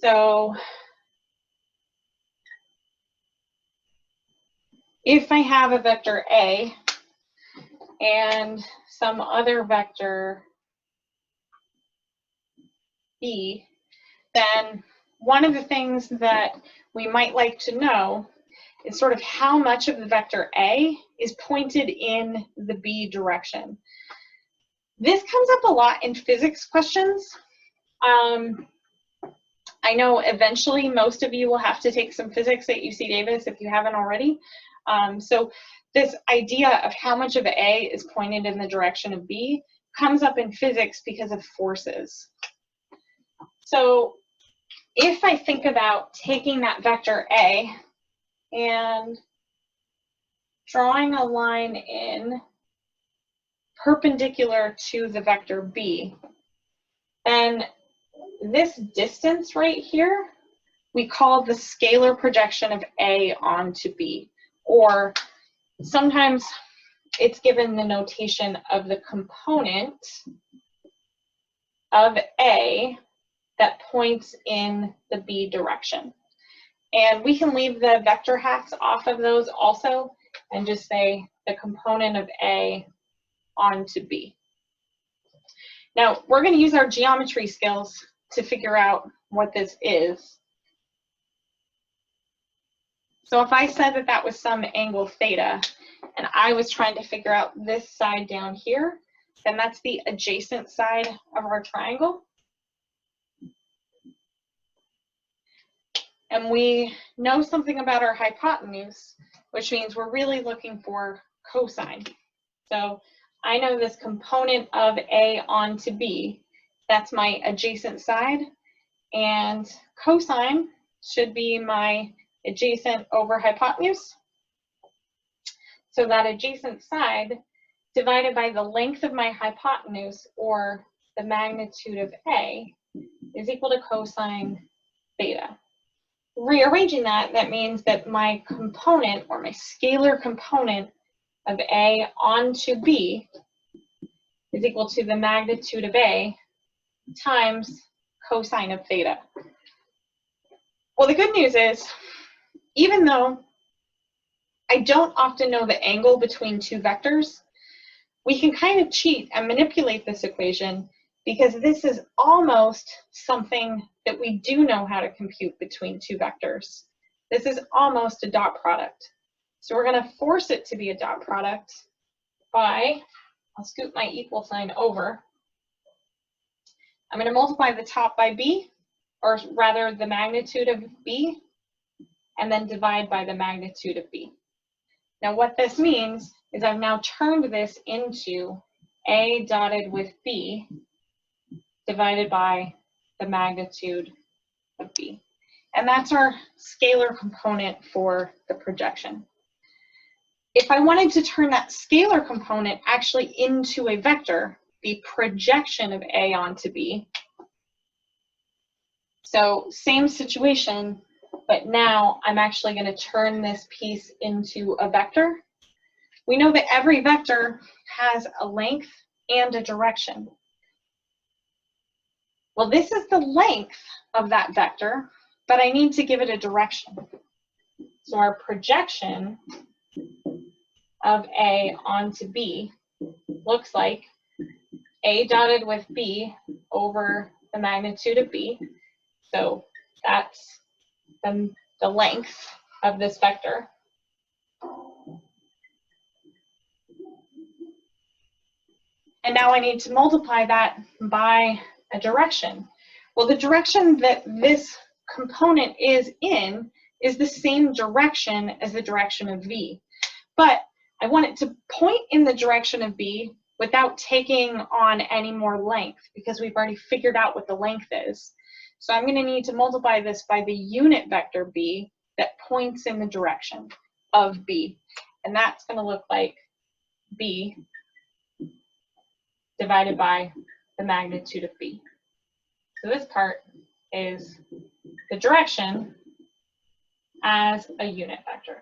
So if I have a vector A and some other vector B, then one of the things that we might like to know is sort of how much of the vector A is pointed in the B direction. This comes up a lot in physics questions. I know eventually most of you will have to take some physics at UC Davis if you haven't already. So this idea of how much of A is pointed in the direction of B comes up in physics because of forces. So if I think about taking that vector A and drawing a line in perpendicular to the vector B, then this distance right here we call the scalar projection of A onto B, or sometimes it's given the notation of the component of A that points in the B direction. And we can leave the vector hats off of those also and just say the component of A onto B. Now, we're going to use our geometry skills to figure out what this is. So if I said that that was some angle theta, and I was trying to figure out this side down here, then that's the adjacent side of our triangle. And we know something about our hypotenuse, which means we're really looking for cosine. So I know this component of A onto B, that's my adjacent side, and cosine should be my adjacent over hypotenuse. So that adjacent side divided by the length of my hypotenuse, or the magnitude of A, is equal to cosine theta. Rearranging that, that means that my component, or my scalar component of A onto B, is equal to the magnitude of A times cosine of theta. Well, the good news is, even though I don't often know the angle between two vectors, we can kind of cheat and manipulate this equation, because this is almost something that we do know how to compute between two vectors. This is almost a dot product. So we're going to force it to be a dot product by, I'll scoot my equal sign over. I'm going to multiply the top by B, or rather the magnitude of B, and then divide by the magnitude of B. Now what this means is I've now turned this into A dotted with B divided by the magnitude of B. And that's our scalar component for the projection. If I wanted to turn that scalar component actually into a vector, the projection of A onto B, so same situation, but now I'm actually going to turn this piece into a vector. We know that every vector has a length and a direction. Well, this is the length of that vector, but I need to give it a direction. So our projection of A onto B looks like A dotted with B over the magnitude of B. So that's the length of this vector. And now I need to multiply that by a direction. Well, the direction that this component is in is the same direction as the direction of V. But I want it to point in the direction of B without taking on any more length, because we've already figured out what the length is. So I'm going to need to multiply this by the unit vector B that points in the direction of B. And that's going to look like B divided by the magnitude of B. So this part is the direction as a unit vector.